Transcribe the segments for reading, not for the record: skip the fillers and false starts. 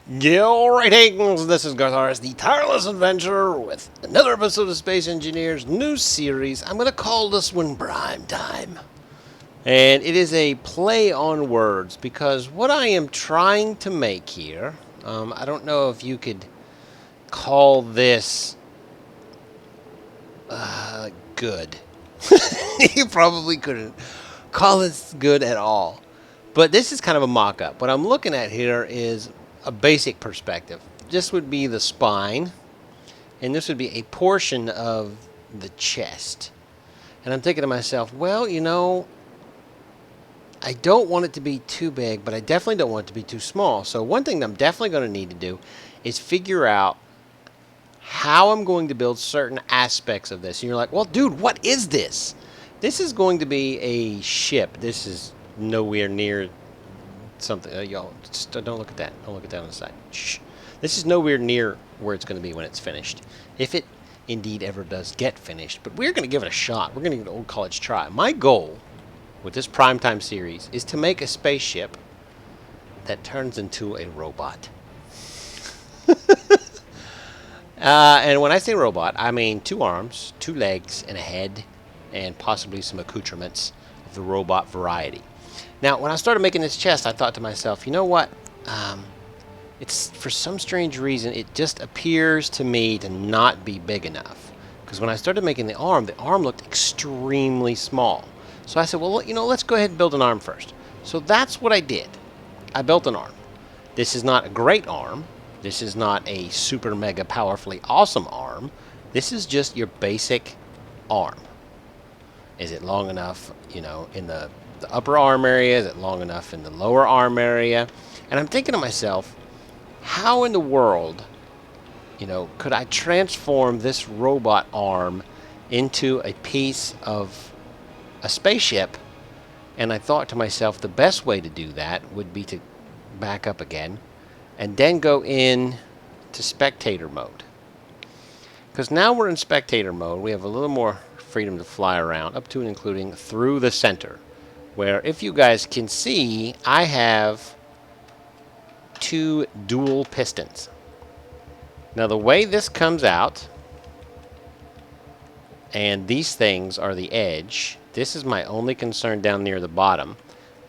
Greetings, this is garthrs, the tireless adventurer, with another episode of Space Engineers' new series. I'm going to call this one Prime Time. And it is a play on words, because what I am trying to make here, I don't know if you could call this good. You probably couldn't call this good at all. But this is kind of a mock-up. What I'm looking at here is a basic perspective. This would be the spine, and this would be a portion of the chest. And I'm thinking to myself, well, I don't want it to be too big, but I definitely don't want it to be too small. So one thing that I'm definitely going to need to do is figure out how I'm going to build certain aspects of this. And you're like, well, dude, what is this? This is going to be a ship. This is nowhere near something. Y'all, just don't look at that. Don't look at that on the side. Shh. This is nowhere near where it's going to be when it's finished. If it indeed ever does get finished. But we're going to give it a shot. We're going to give it an old college try. My goal with this Primetime series is to make a spaceship that turns into a robot. And when I say robot, I mean 2 arms, 2 legs, and a head, and possibly some accoutrements of the robot variety. Now, when I started making this chest, I thought to myself, you know what? It's, for some strange reason, it just appears to me to not be big enough. Because when I started making the arm looked extremely small. So I said, well, let's go ahead and build an arm first. So that's what I did. I built an arm. This is not a great arm. This is not a super mega powerfully awesome arm. This is just your basic arm. Is it long enough, in the upper arm area? Is it long enough in the lower arm area? And I'm thinking to myself, how in the world, could I transform this robot arm into a piece of a spaceship? And I thought to myself, the best way to do that would be to back up again and then go in to spectator mode. Because now we're in spectator mode, we have a little more freedom to fly around, up to and including through the center, where, if you guys can see, I have 2 dual pistons. Now, the way this comes out, and these things are the edge, this is my only concern down near the bottom,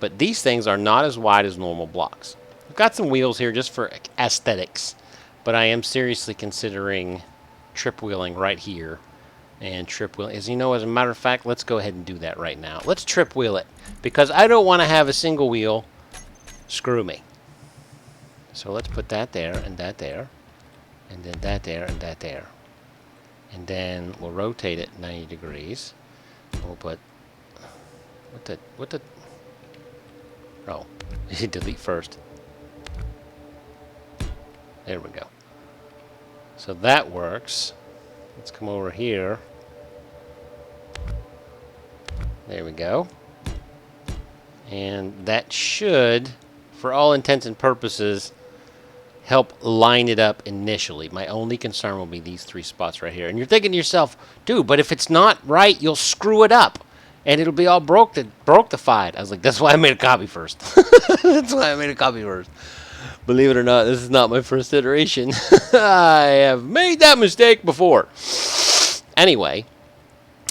but these things are not as wide as normal blocks. I've got some wheels here just for aesthetics, but I am seriously considering trip wheeling right here. And trip wheel, as a matter of fact, let's go ahead and do that right now. Let's trip wheel it, because I don't want to have a single wheel screw me. So let's put that there, and that there, and then that there, and that there. And then we'll rotate it 90 degrees. We'll put, oh, delete first. There we go. So that works. Let's come over here. There we go. And that should, for all intents and purposes, help line it up initially. My only concern will be these 3 spots right here. And you're thinking to yourself, dude, but if it's not right, you'll screw it up. And it'll be all broke-defied. I was like, that's why I made a copy first. That's why I made a copy first. Believe it or not, this is not my first iteration. I have made that mistake before. Anyway,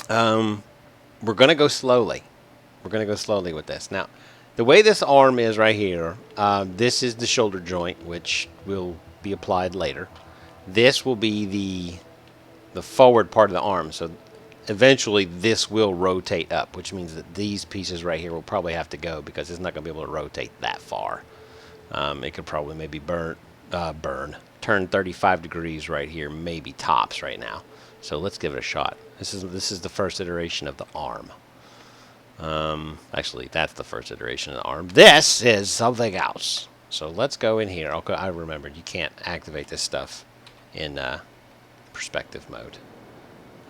we're going to go slowly. We're going to go slowly with this. Now, the way this arm is right here, this is the shoulder joint, which will be applied later. This will be the forward part of the arm. So eventually this will rotate up, which means that these pieces right here will probably have to go, because it's not going to be able to rotate that far. It could probably maybe turn 35 degrees right here, maybe tops right now. So let's give it a shot. This is the first iteration of the arm. Actually, that's the first iteration of the arm. This is something else. So let's go in here. Okay, I remembered you can't activate this stuff in perspective mode.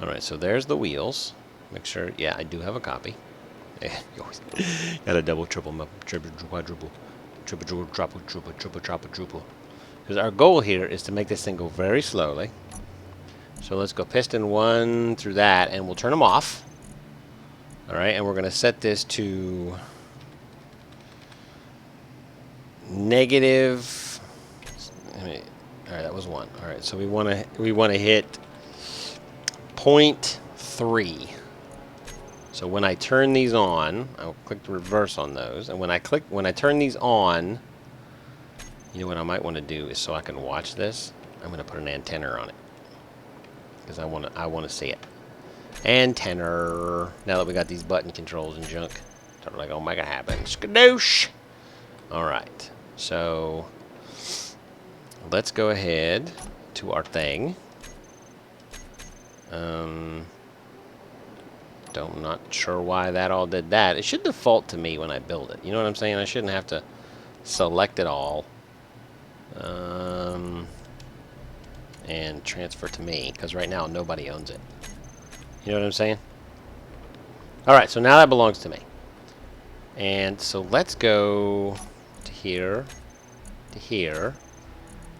All right, so there's the wheels. Make sure, yeah, I do have a copy. You always got a double, triple, quadruple. Triple. Because our goal here is to make this thing go very slowly. So let's go piston 1 through that, and we'll turn them off. All right, and we're going to set this to negative All right, that was 1. All right, so we want to hit 0.3. So when I turn these on, I'll click the reverse on those, and when I turn these on, you know what I might want to do is, so I can watch this, I'm going to put an antenna on it because I want to see it. Antenna. Now that we got these button controls and junk, sort of like, oh, make it happen. Skadoosh. All right. So let's go ahead to our thing. I'm not sure why that all did that. It should default to me when I build it. You know what I'm saying? I shouldn't have to select it all and transfer to me, because right now nobody owns it. You know what I'm saying? All right, so now that belongs to me. And so let's go to here,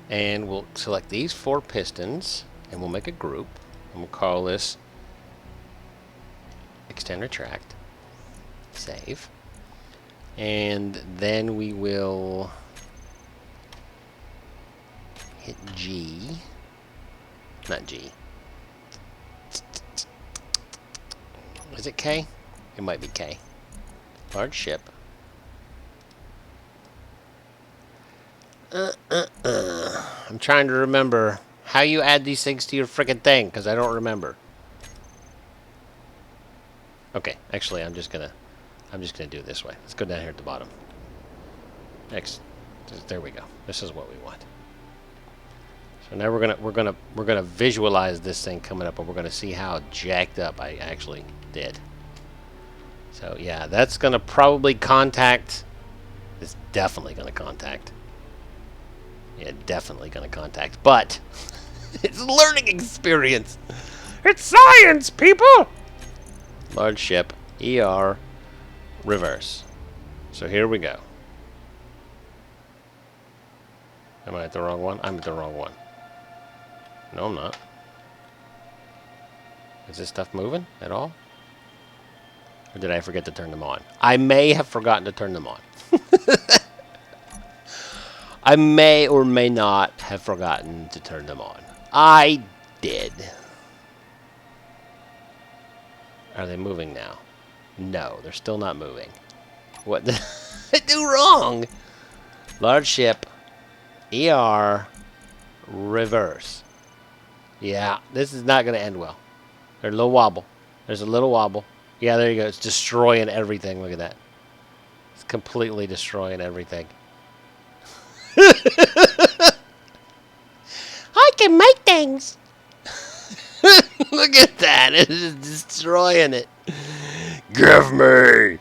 and we'll select these 4 pistons, and we'll make a group, and we'll call this extend retract, save, and then we will hit G, not G. Is it K? It might be K. Large ship. I'm trying to remember how you add these things to your frickin' thing, because I don't remember. Okay, actually, I'm just gonna do it this way. Let's go down here at the bottom. Next, there we go. This is what we want. So now we're gonna visualize this thing coming up, and we're gonna see how jacked up I actually did. So yeah, that's gonna probably contact. It's definitely gonna contact. Yeah, definitely gonna contact. But it's a learning experience. It's science, people. Large ship, ER, reverse. So here we go. Am I at the wrong one? I'm at the wrong one. No, I'm not. Is this stuff moving at all? Or did I forget to turn them on? I may have forgotten to turn them on. I may or may not have forgotten to turn them on. I did. Are they moving now? No, they're still not moving. What did I do wrong? Large ship, ER, reverse. Yeah, this is not going to end well. There's a little wobble. There's a little wobble. Yeah, there you go. It's destroying everything. Look at that. It's completely destroying everything. I can make things. Look at that. It's just destroying it. Give me.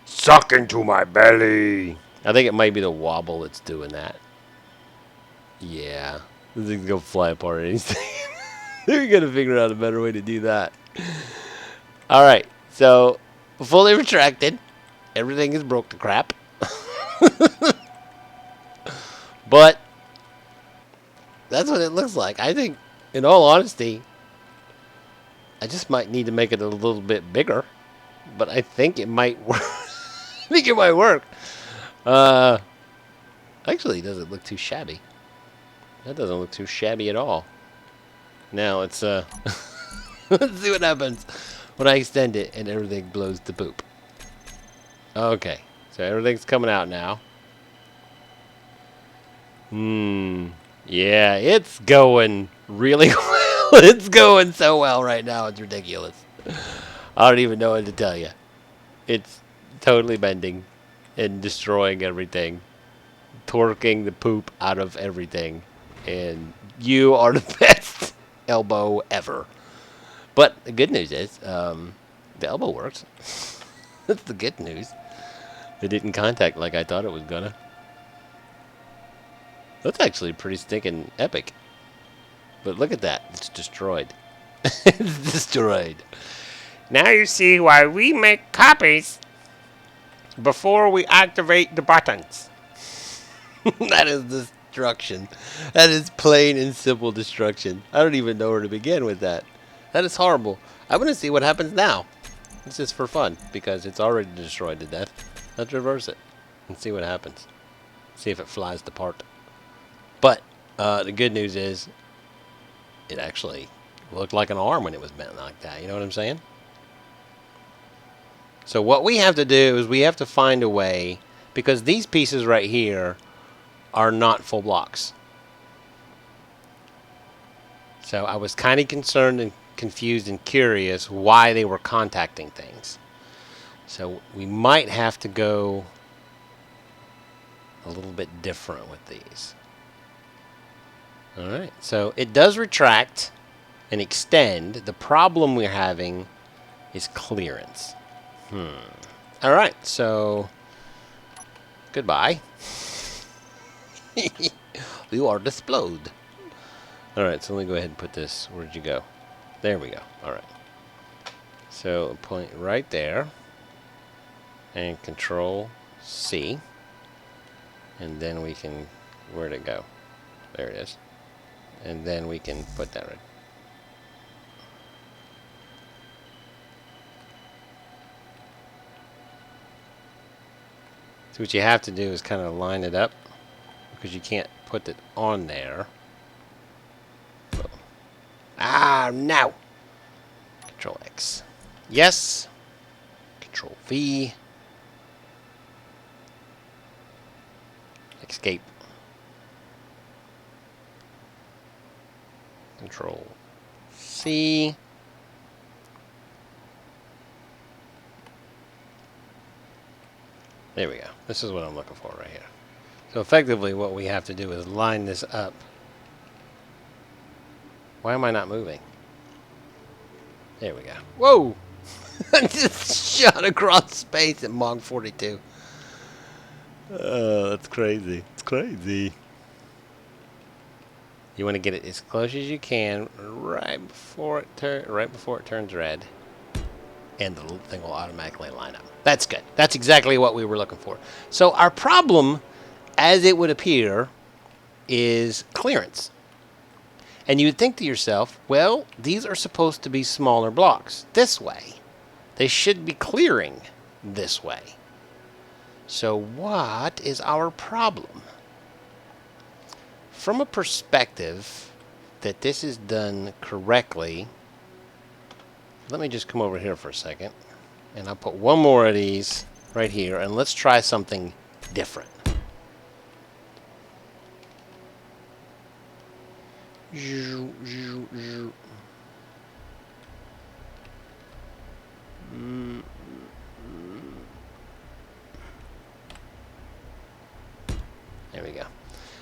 Suck into my belly. I think it might be the wobble that's doing that. Yeah. This thing's going to fly apart or anything. They're going to figure out a better way to do that. Alright. So, fully retracted. Everything is broke to crap. But that's what it looks like. I think, in all honesty, I just might need to make it a little bit bigger. But I think it might work. I think it might work. Actually, it doesn't look too shabby. That doesn't look too shabby at all. Now, let's let's see what happens when I extend it and everything blows to poop. Okay, so everything's coming out now. Yeah, it's going really well. It's going so well right now. It's ridiculous. I don't even know what to tell you. It's totally bending and destroying everything. Torquing the poop out of everything. And you are the best elbow ever. But the good news is, the elbow works. That's the good news. It didn't contact like I thought it was gonna. That's actually pretty stinking epic. But look at that. It's destroyed. It's destroyed. Now you see why we make copies before we activate the buttons. That is destruction. That is plain and simple destruction. I don't even know where to begin with that. That is horrible. I want to see what happens now. This is for fun because it's already destroyed to death. Let's reverse it and see what happens. See if it flies apart. But But the good news is it actually looked like an arm when it was bent like that. You know what I'm saying? So what we have to do is we have to find a way, because these pieces right here are not full blocks. So I was kind of concerned and confused and curious why they were contacting things. So we might have to go a little bit different with these. All right, so it does retract and extend. The problem we're having is clearance. All right, so goodbye. You are explode. All right, so let me go ahead and put this. Where'd you go? There we go. All right. So point right there, and Control C, and then we can. Where'd it go? There it is. And then we can put that right. So what you have to do is kind of line it up, because you can't put it on there. So. Ah, no! Control X. Yes. Control V. Escape. Control C. There we go. This is what I'm looking for right here. So effectively what we have to do is line this up. Why am I not moving? There we go. Whoa! I just shot across space at Mach 42. Oh, that's crazy. It's crazy. You want to get it as close as you can right before it turns red. And the thing will automatically line up. That's good. That's exactly what we were looking for. So our problem, as it would appear, is clearance. And you would think to yourself, well, these are supposed to be smaller blocks. This way. They should be clearing this way. So what is our problem? From a perspective that this is done correctly, let me just come over here for a second, and I'll put one more of these right here, and let's try something different. There we go.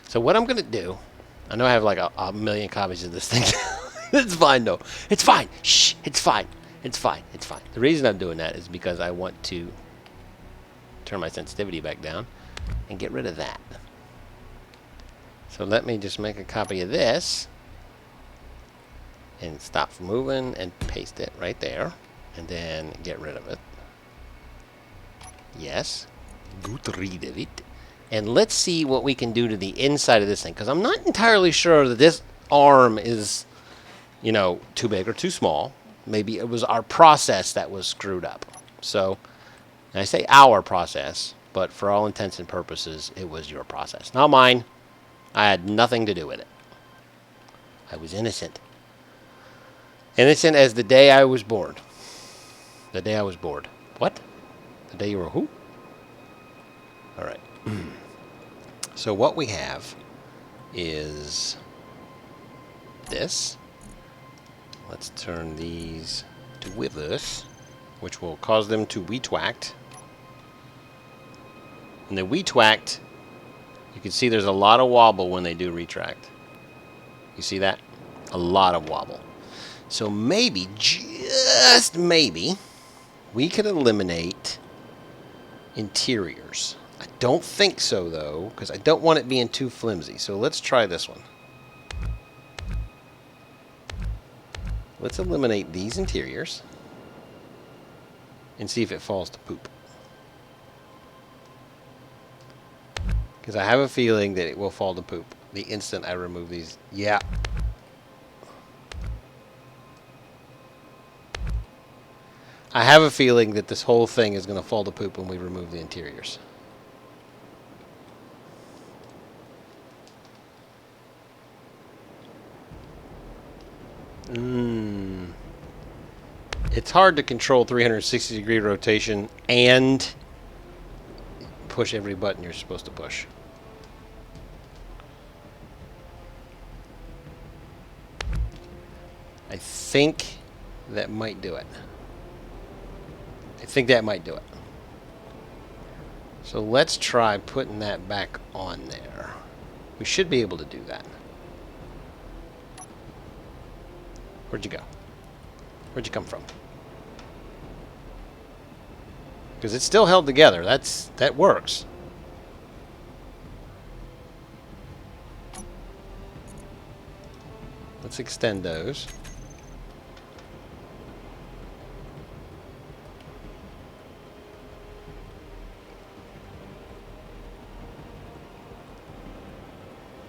So what I'm going to do, I know I have like a million copies of this thing. It's fine, though. It's fine. Shh. It's fine. It's fine. It's fine. The reason I'm doing that is because I want to turn my sensitivity back down and get rid of that. So let me just make a copy of this and stop moving and paste it right there, and then get rid of it. Yes. Good rid of it. And let's see what we can do to the inside of this thing, because I'm not entirely sure that this arm is, you know, too big or too small. Maybe it was our process that was screwed up. So, and I say our process, but for all intents and purposes, it was your process. Not mine. I had nothing to do with it. I was innocent. Innocent as the day I was born. The day I was bored. What? The day you were who? All right. So what we have is this. Let's turn these to withers, which will cause them to retwact. And the retwact, you can see there's a lot of wobble when they do retract. You see that? A lot of wobble. So maybe, just maybe, we could eliminate interiors. I don't think so, though, because I don't want it being too flimsy. So let's try this one. Let's eliminate these interiors and see if it falls to poop. Because I have a feeling that it will fall to poop the instant I remove these. Yeah. I have a feeling that this whole thing is going to fall to poop when we remove the interiors. It's hard to control 360-degree rotation and push every button you're supposed to push. I think that might do it. So let's try putting that back on there. We should be able to do that. Where'd you go? Where'd you come from? Because it's still held together. That works. Let's extend those.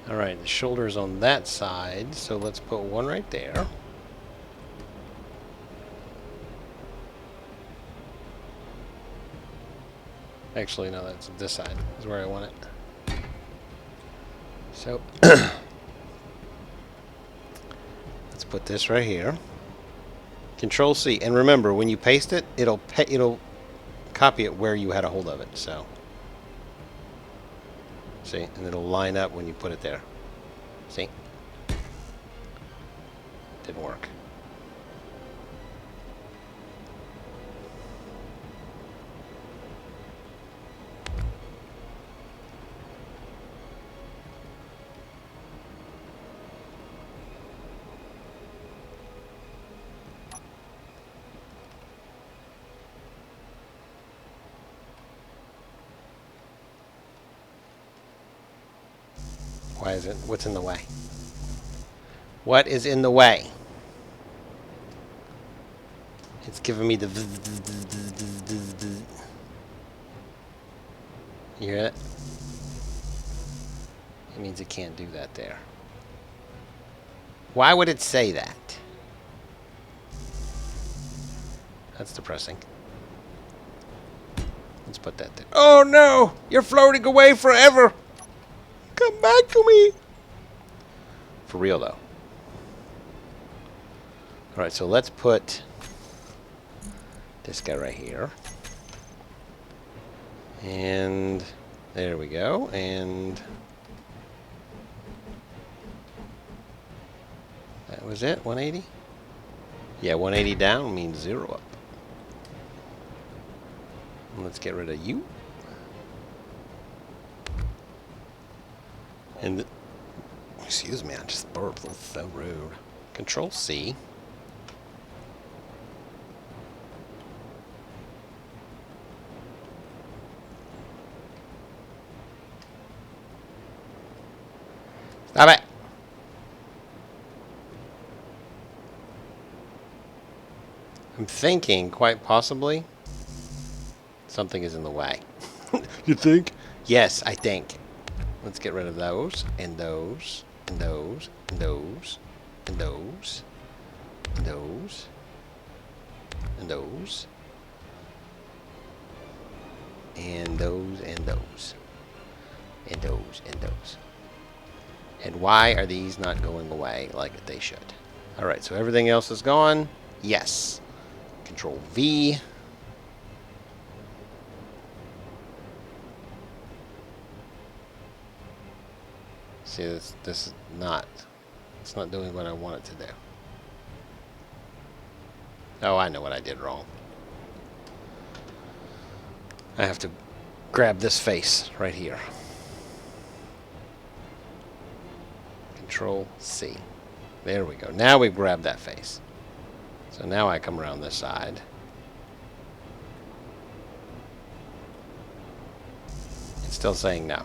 Alright, the shoulder's on that side, so let's put one right there. Actually, no, that's this side is where I want it. So, let's put this right here. Control C, and remember, when you paste it, it'll copy it where you had a hold of it. So, see, and it'll line up when you put it there. See, didn't work. Why is it? What's in the way? What is in the way? It's giving me the... You hear it? It means it can't do that there. Why would it say that? That's depressing. Let's put that there. Oh no! You're floating away forever! Come back to me! For real though. Alright, so let's put this guy right here. And there we go. And that was it, 180? Yeah, 180 down means 0 up. And let's get rid of you. And excuse me, I just burped. That's so rude. Control C. Stop it. I'm thinking, quite possibly, something is in the way. You think? Yes, I think. Let's get rid of those, and those, and those, and those, and those, and those, and those, and those, and those, and those, and those. And why are these not going away like they should? Alright, so everything else is gone. Yes. Control V. See, this is not, it's not doing what I want it to do. Oh, I know what I did wrong. I have to grab this face right here. Control C. There we go. Now we've grabbed that face. So now I come around this side. It's still saying no.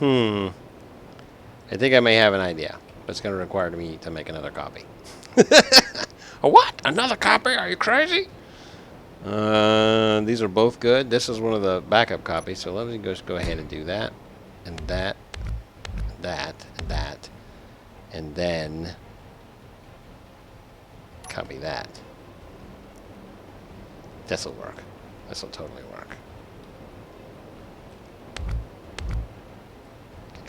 I think I may have an idea, but it's going to require me to make another copy. A what? Another copy? Are you crazy? These are both good. This is one of the backup copies, so let me just go ahead and do that, and that, that, and that, and then copy that. This'll work. This'll totally work.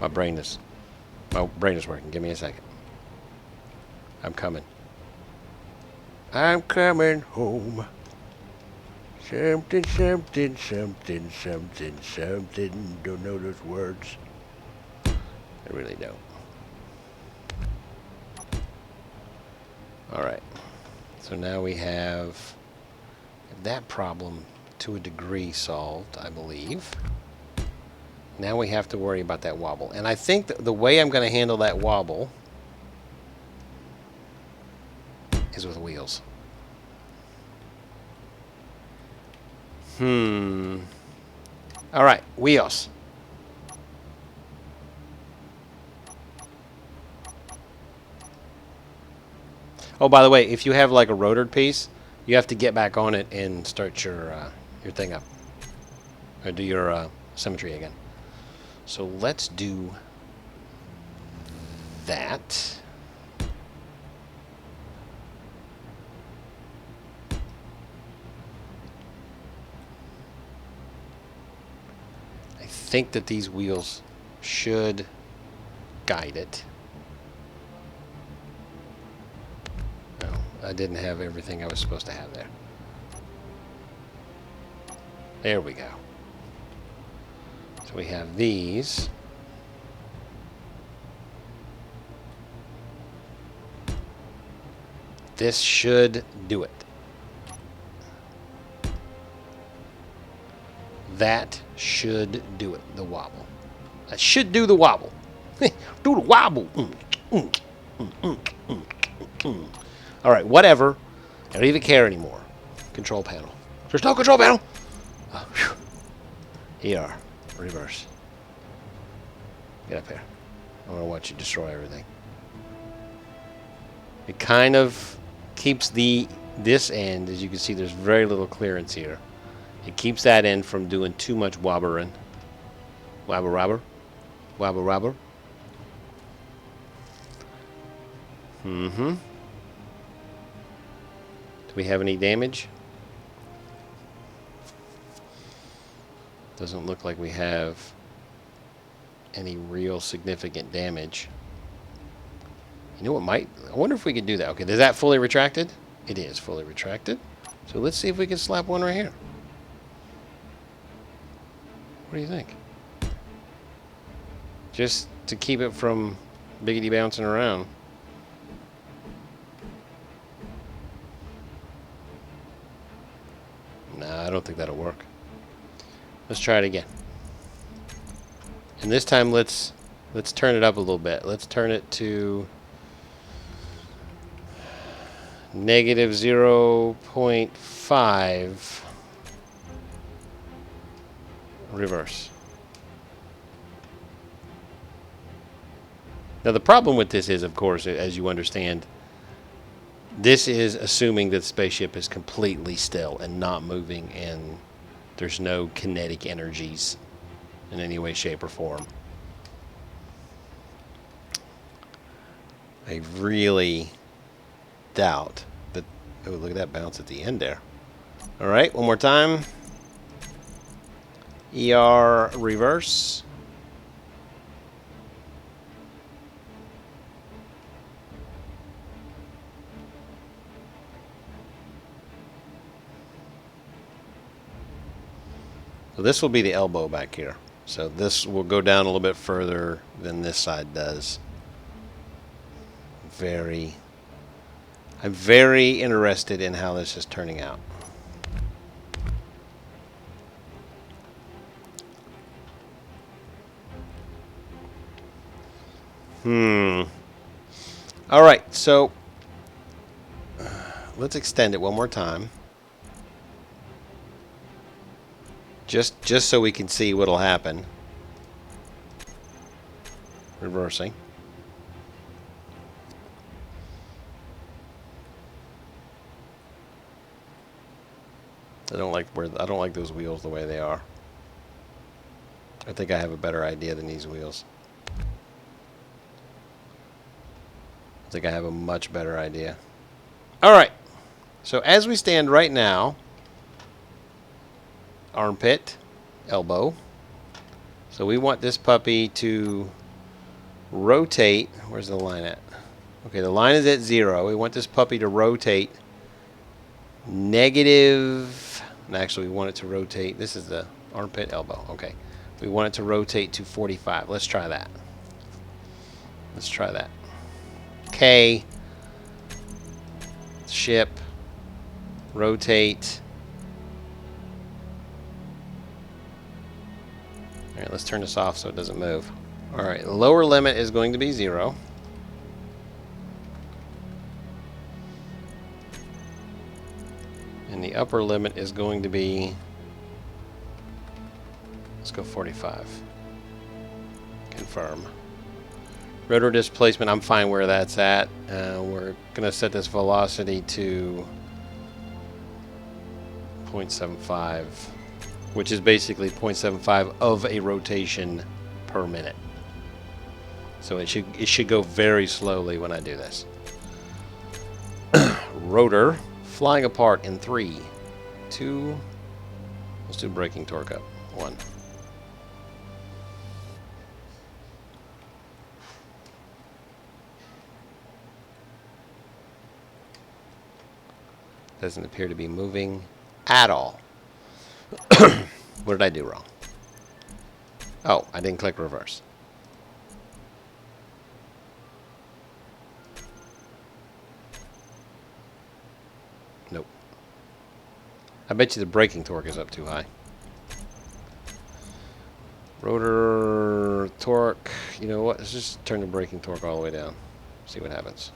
My brain is working. Give me a second. I'm coming. I'm coming home. Something, something, something, something, something. Don't know those words. I really don't. Alright. So now we have that problem to a degree solved, I believe. Now we have to worry about that wobble. And I think that the way I'm going to handle that wobble is with wheels. Alright, wheels. Oh, by the way, if you have like a rotored piece, you have to get back on it and start your thing up. Or do your symmetry again. So let's do that. I think that these wheels should guide it. No, I didn't have everything I was supposed to have there. There we go. So we have these. This should do it. That should do it, the wobble. I should do the wobble. Do the wobble. All right, whatever. I don't even care anymore. Control panel. There's no control panel. Oh, ER. Reverse. Get up here. I want to watch you destroy everything. It kind of keeps this end, as you can see, there's very little clearance here. It keeps that end from doing too much wobbering. Wobble robber. Wobble robber. Do we have any damage? Doesn't look like we have any real significant damage. You know what I wonder if we could do that. Okay, is that fully retracted? It is fully retracted. So let's see if we can slap one right here. What do you think? Just to keep it from biggity bouncing around. Nah, I don't think that'll work. Let's try it again. And this time let's turn it up a little bit. Let's turn it to negative 0.5 reverse. Now the problem with this is, of course, as you understand, this is assuming that the spaceship is completely still and not moving, and there's no kinetic energies in any way, shape, or form. I really doubt that... Oh, look at that bounce at the end there. Alright, one more time. ER reverse. So this will be the elbow back here. So this will go down a little bit further than this side does. I'm very interested in how this is turning out. All right, so let's extend it one more time. Just so we can see what'll happen. Reversing. I don't like those wheels the way they are. I think I have a better idea than these wheels. I think I have a much better idea. All right. So as we stand right now, armpit, elbow. So we want this puppy to rotate. Where's the line at? Okay, the line is at 0. We want this puppy to rotate negative. Actually, we want it to rotate. This is the armpit, elbow. Okay. We want it to rotate to 45. Let's try that. Let's try that. K. Ship. Rotate. All right, let's turn this off so it doesn't move. All right, the lower limit is going to be 0. And the upper limit is going to be, let's go 45. Confirm. Rotor displacement, I'm fine where that's at. We're going to set this velocity to 0.75, which is basically 0.75 of a rotation per minute. So it should go very slowly when I do this. Rotor flying apart in 3, 2. Let's do braking torque up. 1. Doesn't appear to be moving at all. What did I do wrong? Oh, I didn't click reverse. Nope. I bet you the braking torque is up too high. Rotor torque. You know what? Let's just turn the braking torque all the way down. See what happens.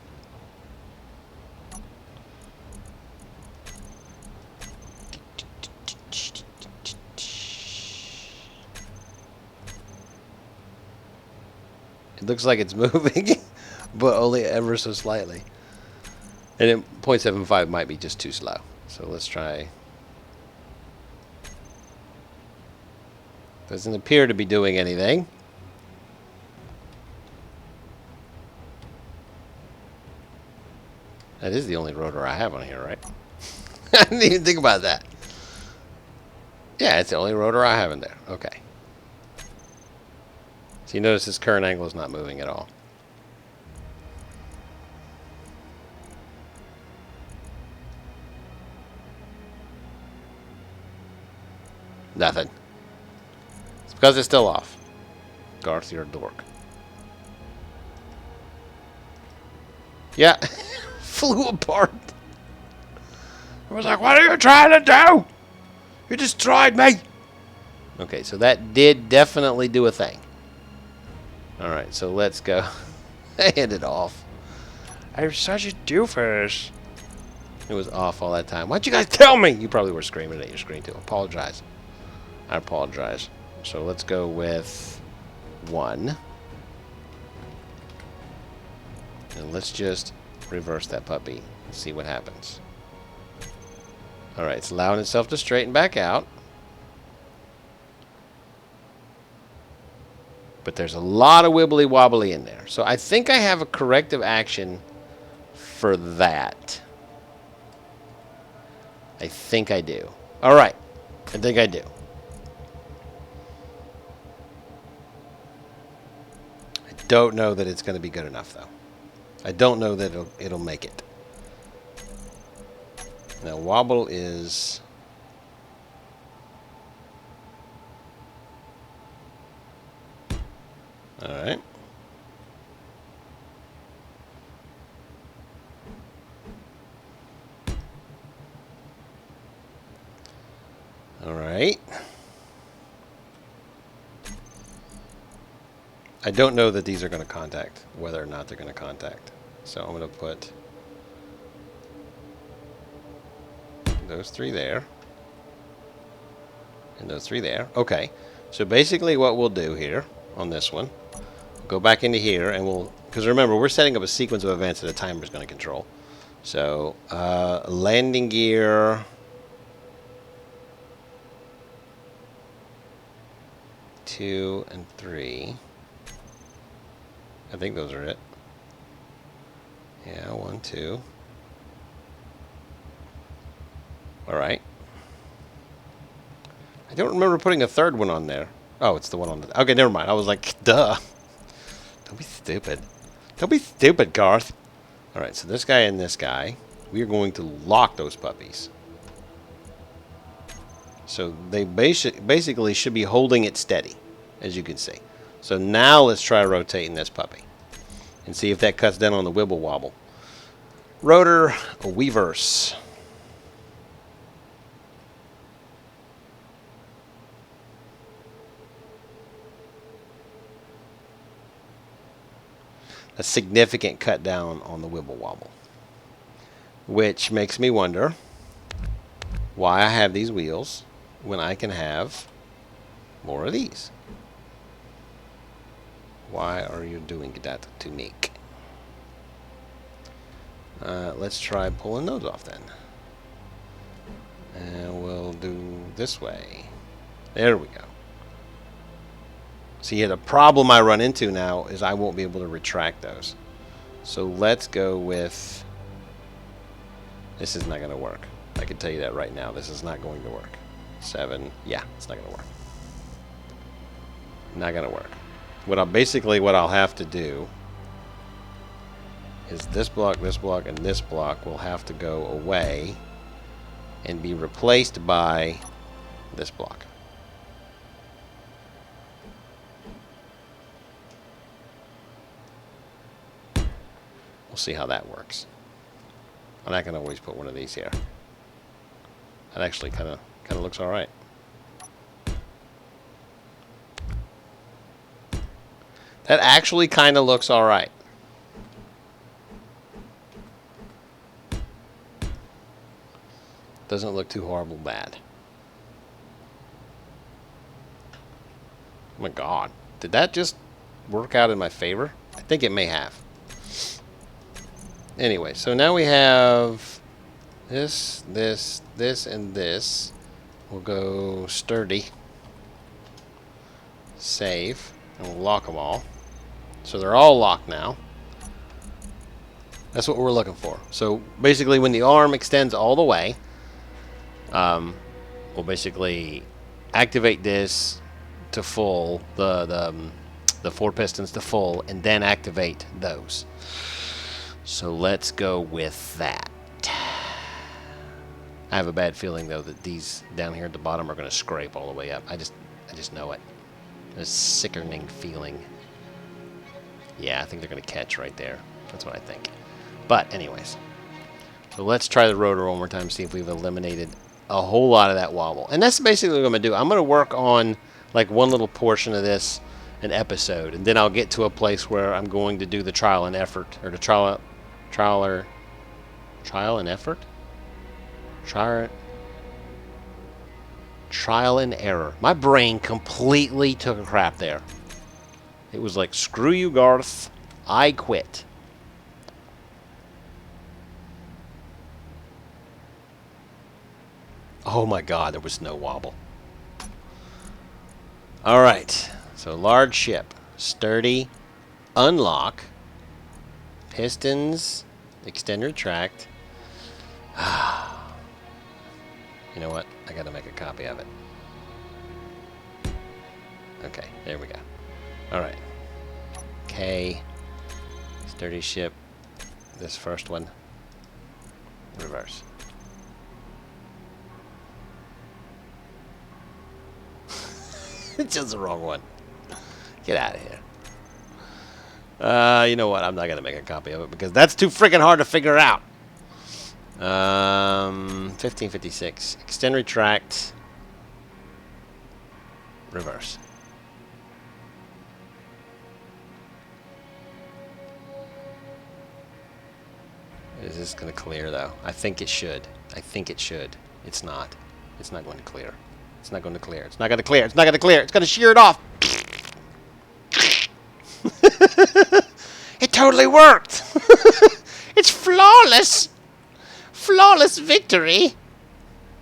It looks like it's moving, but only ever so slightly. And then 0.75 might be just too slow. So let's try. Doesn't appear to be doing anything. That is the only rotor I have on here, right? I didn't even think about that. Yeah, it's the only rotor I have in there. Okay. So you notice this current angle is not moving at all. Nothing. It's because it's still off. Garth, you're a dork. Yeah. Flew apart. I was like, what are you trying to do? You destroyed me. Okay, so that did definitely do a thing. Alright, so let's go. I had it off. I'm such a doofus. It was off all that time. Why'd you guys tell me? You probably were screaming at your screen too. Apologize. I apologize. So let's go with 1. And let's just reverse that puppy. See what happens. Alright, it's allowing itself to straighten back out. But there's a lot of wibbly wobbly in there. So I think I have a corrective action for that. I think I do. Alright. I think I do. I don't know that it's going to be good enough, though. I don't know that it'll make it. Now, wobble is... Alright. Alright. I don't know that these are going to contact, whether or not they're going to contact. So I'm going to put those 3 there. And those 3 there. Okay. So basically what we'll do here on this one, we'll go back into here and we'll, because remember, we're setting up a sequence of events that a timer is going to control. So landing gear, 2 and 3. I think those are it. Yeah, 1, 2. Alright. I don't remember putting a third one on there. Oh, it's the one on the... Okay, never mind. I was like, duh. Don't be stupid. Don't be stupid, Garth. Alright, so this guy and this guy, we are going to lock those puppies. So they basically should be holding it steady, as you can see. So now let's try rotating this puppy and see if that cuts down on the wibble wobble. Rotor, a weavers. A significant cut down on the wibble wobble, which makes me wonder why I have these wheels when I can have more of these. Why are you doing that to me? Let's try pulling those off then. And we'll do this way. There we go. See, the problem I run into now is I won't be able to retract those. So let's go with... This is not going to work. I can tell you that right now. This is not going to work. 7. Yeah, it's not going to work. Not going to work. What I'll have to do is this block, and this block will have to go away and be replaced by this block. We'll see how that works. And I can always put one of these here. That actually kind of looks all right. That actually kind of looks all right. Doesn't look too horrible bad. Oh my God. Did that just work out in my favor? I think it may have. Anyway, so now we have this, and this. We'll go sturdy. Save. And we'll lock them all. So they're all locked now. That's what we're looking for. So basically when the arm extends all the way, we'll basically activate this to full, the 4 pistons to full, and then activate those. So let's go with that. I have a bad feeling though that these down here at the bottom are going to scrape all the way up. I just know it. A sickening feeling. Yeah, I think they're going to catch right there. That's what I think. But anyways, so let's try the rotor one more time, see if we've eliminated a whole lot of that wobble. And that's basically what I'm going to do. I'm going to work on like one little portion of this an episode, and then I'll get to a place where I'm going to do the trial and effort, or the trial and effort? Trial and error. My brain completely took a crap there. It was like, screw you, Garth. I quit. Oh my God, there was no wobble. Alright. So large ship. Sturdy. Unlock. Pistons. Extend, retract. You know what? I gotta make a copy of it. Okay, there we go. Alright. K. Sturdy ship. This first one. Reverse. It's just the wrong one. Get out of here. You know what? I'm not gonna make a copy of it because that's too freaking hard to figure out. 1556. Extend, retract. Reverse. Is this going to clear though? I think it should. I think it should. It's not. It's not going to clear. It's not going to clear. It's not going to clear. It's not going to clear. It's going to shear it off. It totally worked. It's flawless. Flawless victory.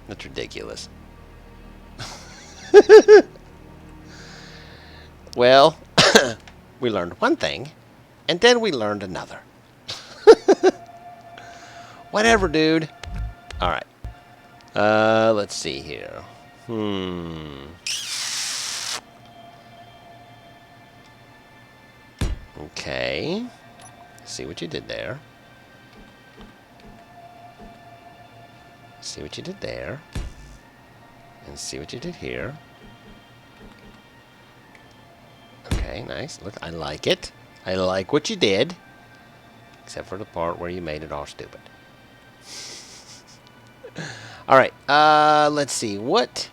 That's ridiculous. Well, we learned one thing, and then we learned another. Whatever, dude. Alright. Let's see here. Okay. See what you did there. See what you did there. And see what you did here. Okay, nice. Look, I like it. I like what you did. Except for the part where you made it all stupid. Alright, let's see. What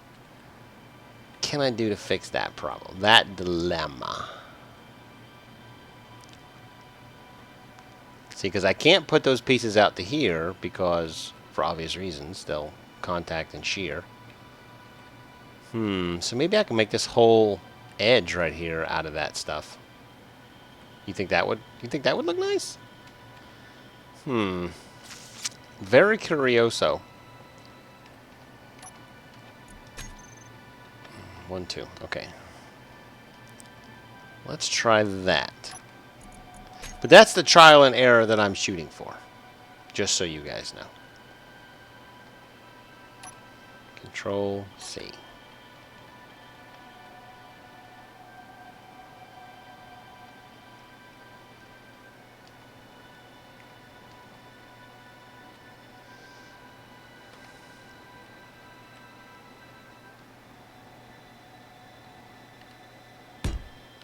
can I do to fix that problem? That dilemma. See, because I can't put those pieces out to here because, for obvious reasons, they'll contact and shear. So maybe I can make this whole edge right here out of that stuff. You think that would look nice? Very curioso. 1, 2. Okay. Let's try that. But that's the trial and error that I'm shooting for. Just so you guys know. Control C.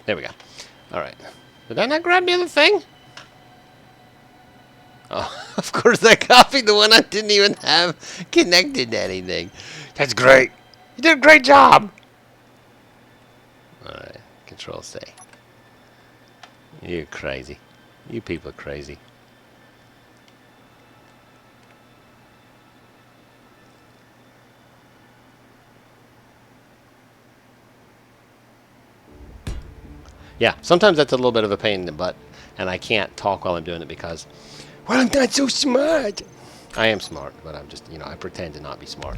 There we go. Alright. Did I not grab the other thing? Oh, of course I copied the one I didn't even have connected to anything. That's great. You did a great job. Alright. Control C. You're crazy. You people are crazy. Yeah, sometimes that's a little bit of a pain in the butt, and I can't talk while I'm doing it because, well, I'm not so smart. I am smart, but I'm just, I pretend to not be smart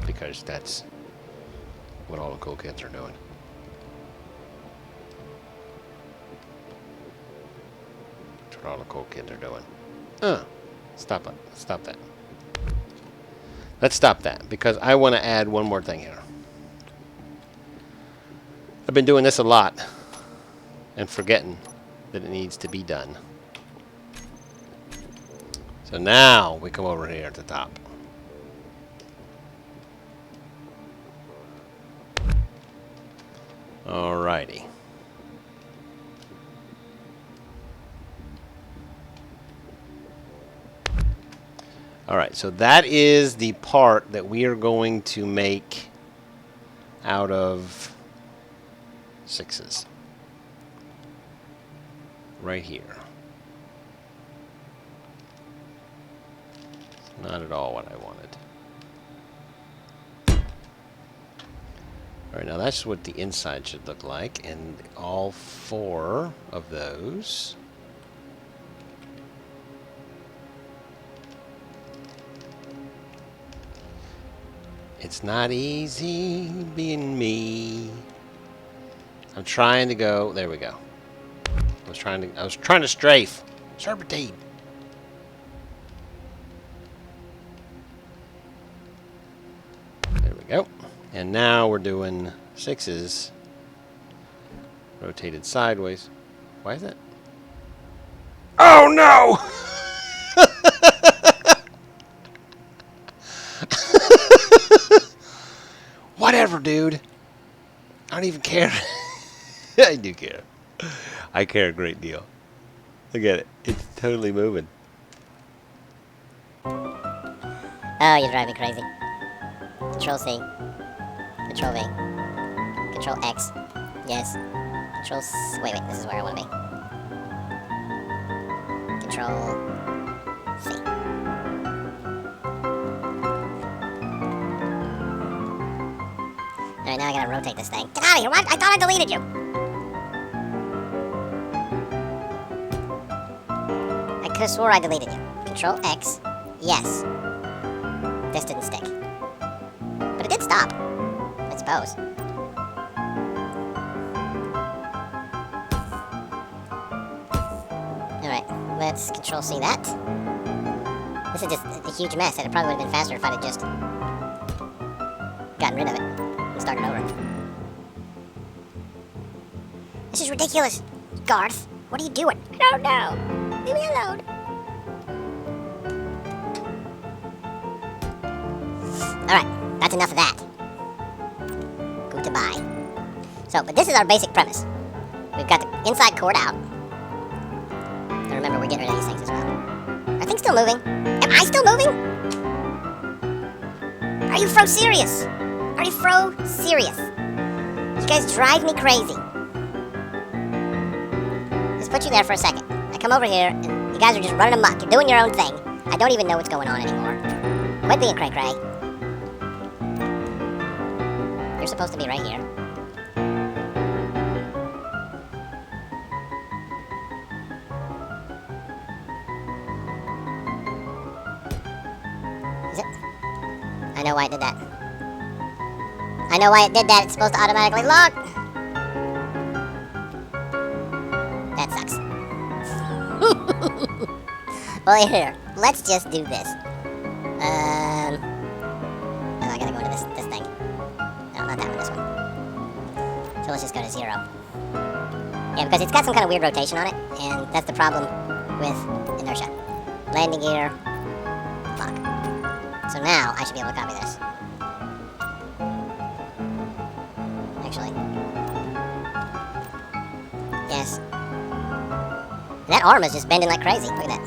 because that's what all the cool kids are doing. That's what all the cool kids are doing. Stop it. Stop that. Let's stop that because I want to add one more thing here. I've been doing this a lot and forgetting that it needs to be done. So now we come over here at the top. Alrighty. Alright, so that is the part that we are going to make out of 6s. Right here. Not at all what I wanted. Alright, now that's what the inside should look like, and all 4 of those. It's not easy being me. I'm trying to go. There we go. I was trying to strafe. Serpentine. There we go. And now we're doing 6s rotated sideways. Why is that? Oh no! Whatever, dude. I don't even care. I do care. I care a great deal. Look at it. It's totally moving. Oh, you drive me crazy. Control C. Control V. Control X. Yes. Control C. Wait, this is where I want to be. Control C. Alright, now I gotta rotate this thing. Get out of here! What? I thought I deleted you! I could've swore I deleted you. Control X. Yes. This didn't stick. But it did stop. I suppose. Alright, let's Control C that. This is just a huge mess, and it probably would have been faster if I'd have just gotten rid of it and started over. This is ridiculous, Garth. What are you doing? I don't know. Leave me alone. Alright, that's enough of that. Goodbye. So, but this is our basic premise. We've got the inside cord out. And remember, we're getting rid of these things as well. Are things still moving? Am I still moving? Are you fro serious? Are you fro serious? You guys drive me crazy. Just put you there for a second. I come over here, and you guys are just running amok. You're doing your own thing. I don't even know what's going on anymore. Quit being cray-cray. You're supposed to be right here. Is it? I know why it did that. I know why it did that. It's supposed to automatically lock. That sucks. Well, here. Let's just do this. Oh, I gotta go into this thing. No, not that one, this one. So let's just go to 0. Yeah, because it's got some kind of weird rotation on it, and that's the problem with inertia. Landing gear. Fuck. So now, I should be able to copy this. Actually. Yes. And that arm is just bending like crazy. Look at that.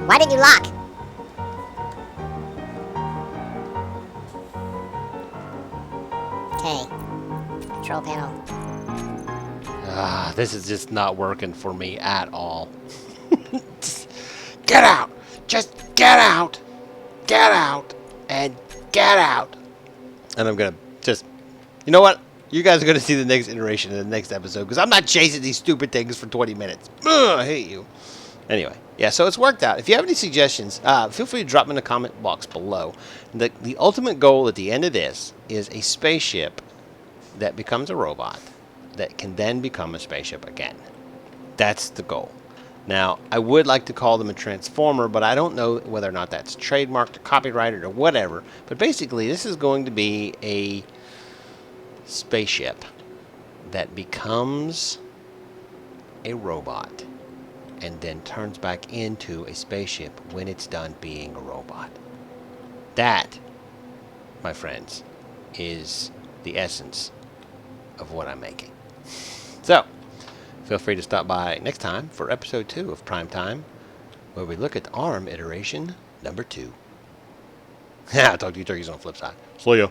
Why did you lock? Okay. Control panel. This is just not working for me at all. Get out! Just get out! Get out! And get out! And I'm gonna just... You know what? You guys are gonna see the next iteration in the next episode, because I'm not chasing these stupid things for 20 minutes. Ugh, I hate you. Anyway, yeah, so it's worked out. If you have any suggestions, feel free to drop them in the comment box below. The ultimate goal at the end of this is a spaceship that becomes a robot that can then become a spaceship again. That's the goal. Now, I would like to call them a transformer, but I don't know whether or not that's trademarked or copyrighted or whatever. But basically, this is going to be a spaceship that becomes a robot and then turns back into a spaceship when it's done being a robot. That, my friends, is the essence of what I'm making. So, feel free to stop by next time for episode 2 of PrimeTime, where we look at the ARM iteration number 2. I'll talk to you turkeys on the flip side. See ya.